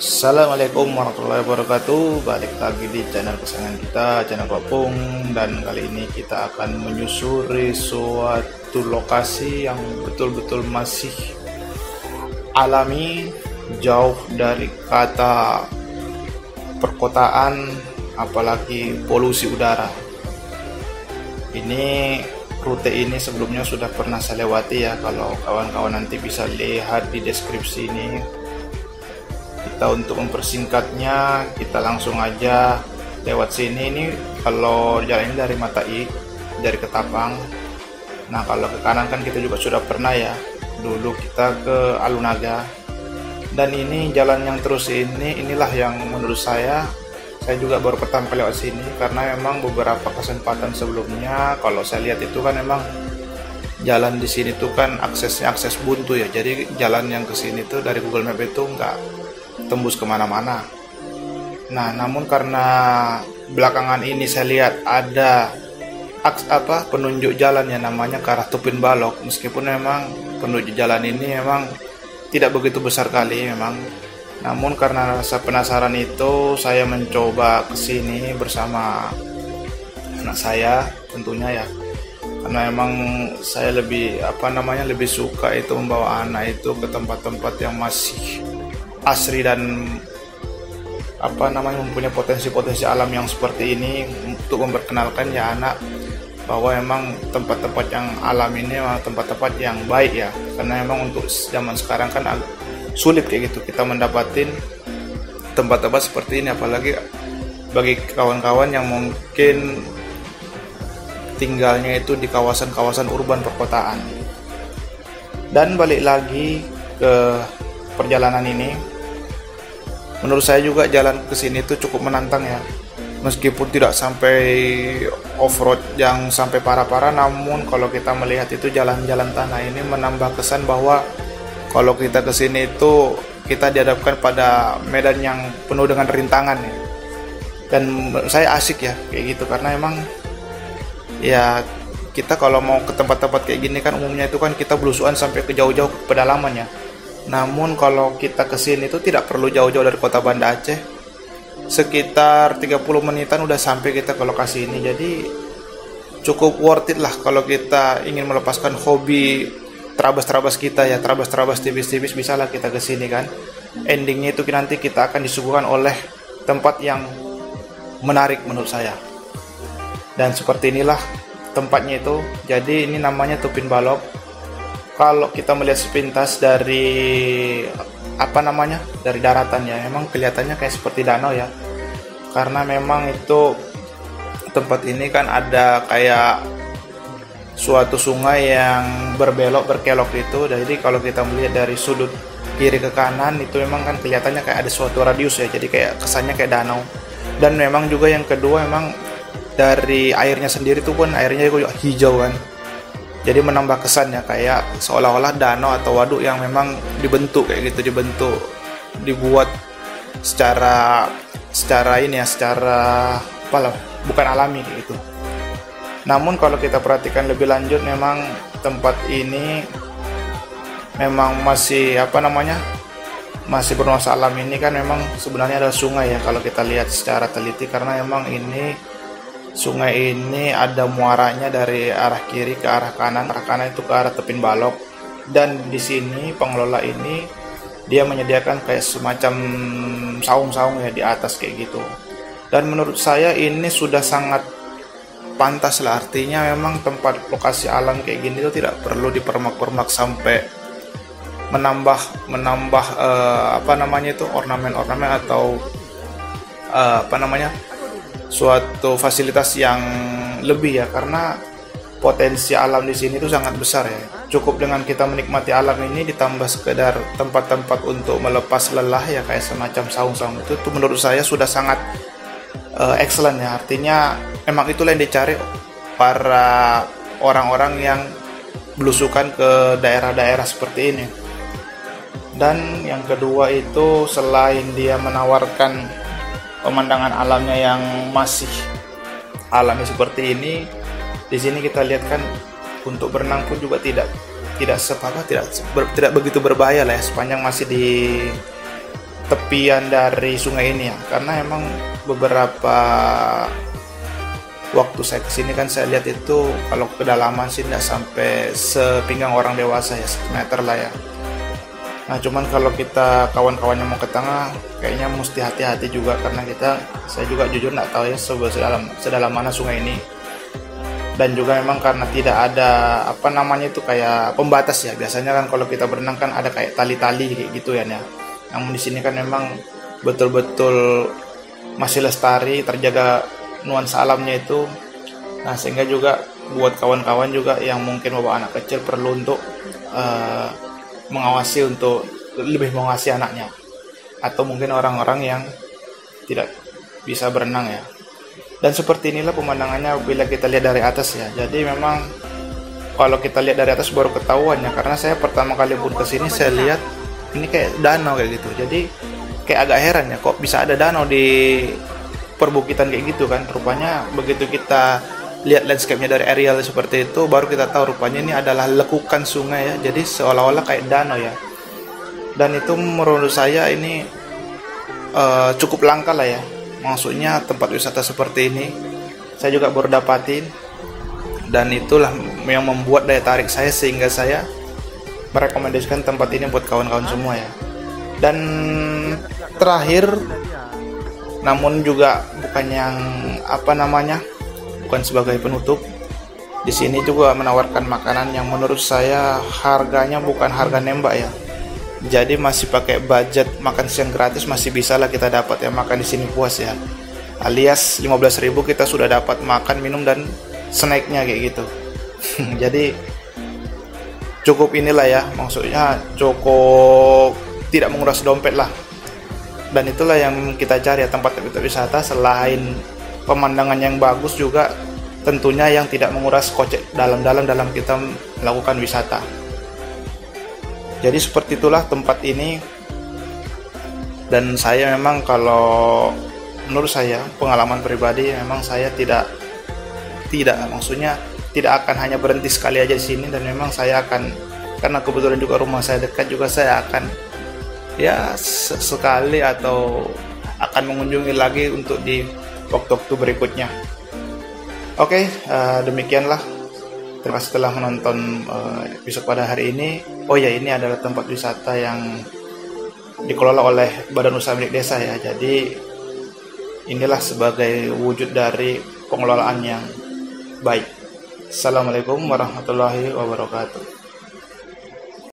Assalamualaikum warahmatullahi wabarakatuh. Balik lagi di channel kesayangan kita, channel Kopung. Dan kali ini kita akan menyusuri suatu lokasi yang betul-betul masih alami, jauh dari kata perkotaan, apalagi polusi udara. Ini rute ini sebelumnya sudah pernah saya lewati ya. Kalau kawan-kawan nanti bisa lihat di deskripsi ini. Untuk mempersingkatnya, kita langsung aja lewat sini. Ini kalau jalan ini dari Matai, dari Ketapang. Nah, kalau ke kanan kan kita juga sudah pernah ya, dulu kita ke Alunaga. Dan ini jalan yang terus inilah yang menurut saya juga baru pertama kali lewat sini, karena memang beberapa kesempatan sebelumnya kalau saya lihat itu kan memang jalan di sini tuh kan aksesnya akses buntu ya. Jadi jalan yang ke sini tuh dari Google Map itu nggak tembus kemana-mana. Nah, namun karena belakangan ini saya lihat ada penunjuk jalan yang namanya ke arah Tupin Balok, meskipun memang penunjuk jalan ini memang tidak begitu besar kali memang. Namun karena rasa penasaran itu, saya mencoba kesini bersama anak saya tentunya ya. Karena memang saya lebih lebih suka itu membawa anak itu ke tempat-tempat yang masih asri dan mempunyai potensi-potensi alam yang seperti ini, untuk memperkenalkan ya anak bahwa memang tempat-tempat yang alam ini memang tempat-tempat yang baik ya. Karena memang untuk zaman sekarang kan sulit kayak gitu kita mendapatin tempat-tempat seperti ini, apalagi bagi kawan-kawan yang mungkin tinggalnya itu di kawasan-kawasan urban perkotaan. Dan balik lagi ke perjalanan ini, menurut saya juga jalan ke sini itu cukup menantang ya. Meskipun tidak sampai off-road yang sampai parah-parah, namun kalau kita melihat itu jalan-jalan tanah ini menambah kesan bahwa kalau kita ke sini itu kita dihadapkan pada medan yang penuh dengan rintangan ya. Dan saya asik ya kayak gitu, karena emang ya kita kalau mau ke tempat-tempat kayak gini kan umumnya itu kan kita belusuan sampai ke jauh-jauh pedalaman ya. Namun kalau kita ke sini itu tidak perlu jauh-jauh dari kota Banda Aceh. Sekitar 30 menitan udah sampai kita ke lokasi ini. Jadi cukup worth it lah kalau kita ingin melepaskan hobi terabas-terabas kita ya, terabas-terabas tipis-tipis, bisa lah kita ke sini kan. Endingnya itu nanti kita akan disuguhkan oleh tempat yang menarik menurut saya. Dan seperti inilah tempatnya itu. Jadi ini namanya Tupin Balok. Kalau kita melihat sepintas dari dari daratan ya, memang kelihatannya kayak seperti danau ya. Karena memang itu tempat ini kan ada kayak suatu sungai yang berkelok itu. Jadi kalau kita melihat dari sudut kiri ke kanan itu memang kan kelihatannya kayak ada suatu radius ya. Jadi kayak kesannya kayak danau. Dan memang juga yang kedua, memang dari airnya sendiri tuh pun airnya juga hijau kan. Jadi menambah kesan ya, kayak seolah-olah danau atau waduk yang memang dibentuk kayak gitu, dibuat secara bukan alami kayak gitu. Namun kalau kita perhatikan lebih lanjut, memang tempat ini memang masih masih bernuansa alam. Ini kan memang sebenarnya ada sungai ya kalau kita lihat secara teliti, karena memang ini sungai ini ada muaranya dari arah kiri ke arah kanan itu ke arah Tupin Balok. Dan di sini pengelola ini dia menyediakan kayak semacam saung-saung ya di atas kayak gitu. Dan menurut saya ini sudah sangat pantas lah, artinya memang tempat lokasi alam kayak gini itu tidak perlu dipermak-permak sampai menambah ornamen-ornamen atau suatu fasilitas yang lebih ya. Karena potensi alam di sini itu sangat besar ya. Cukup dengan kita menikmati alam ini ditambah sekedar tempat-tempat untuk melepas lelah ya, kayak semacam saung-saung itu menurut saya sudah sangat excellent ya. Artinya memang itulah yang dicari para orang-orang yang belusukan ke daerah-daerah seperti ini. Dan yang kedua itu, selain dia menawarkan pemandangan alamnya yang masih alami seperti ini, di sini kita lihat kan untuk berenang pun juga tidak begitu berbahaya lah ya, sepanjang masih tepian dari sungai ini ya, karena emang beberapa waktu saya kesini kan saya lihat itu kalau kedalaman sih tidak sampai sepinggang orang dewasa ya, 1 meter lah ya. Nah cuman kalau kita kawan-kawannya mau ke tengah kayaknya mesti hati-hati juga, karena saya juga jujur nggak tahu ya sedalam mana sungai ini. Dan juga memang karena tidak ada apa namanya itu kayak pembatas ya, biasanya kan kalau kita berenang kan ada kayak tali-tali kayak gitu ya. Namun di sini kan memang betul-betul masih lestari, terjaga nuansa alamnya itu. Nah sehingga juga buat kawan-kawan juga yang mungkin bawa anak kecil perlu untuk lebih mengawasi anaknya, atau mungkin orang-orang yang tidak bisa berenang ya. Dan seperti inilah pemandangannya bila kita lihat dari atas ya. Jadi memang kalau kita lihat dari atas baru ketahuan ya, karena saya pertama kali pun kesini saya lihat ini kayak danau kayak gitu. Jadi kayak agak heran ya, kok bisa ada danau di perbukitan kayak gitu kan. Rupanya begitu kita lihat landscape-nya dari aerial seperti itu, baru kita tahu rupanya ini adalah lekukan sungai ya. Jadi seolah-olah kayak danau ya. Dan itu menurut saya ini cukup langka lah ya. Maksudnya tempat wisata seperti ini saya juga baru dapatin, dan itulah yang membuat daya tarik saya sehingga saya merekomendasikan tempat ini buat kawan-kawan semua ya. Dan terakhir, namun juga bukan yang bukan sebagai penutup, di sini juga menawarkan makanan yang menurut saya harganya bukan harga nembak ya. Jadi masih pakai budget makan siang gratis masih bisa lah kita dapat ya, makan di sini puas ya. Alias 15.000 kita sudah dapat makan, minum dan snacknya kayak gitu. Jadi cukup inilah ya, maksudnya cukup tidak menguras dompet lah. Dan itulah yang kita cari ya, tempat wisata selain pemandangan yang bagus juga tentunya yang tidak menguras kocek dalam kita melakukan wisata. Jadi seperti itulah tempat ini. Dan saya memang kalau menurut saya pengalaman pribadi memang saya tidak maksudnya tidak akan hanya berhenti sekali aja di sini, dan memang saya akan, karena kebetulan juga rumah saya dekat juga, saya akan ya sekali atau akan mengunjungi lagi untuk di waktu-waktu berikutnya. Oke, demikianlah. Terima kasih telah menonton episode pada hari ini. Oh ya, ini adalah tempat wisata yang dikelola oleh Badan Usaha Milik Desa ya. Jadi inilah sebagai wujud dari pengelolaan yang baik. Assalamualaikum warahmatullahi wabarakatuh.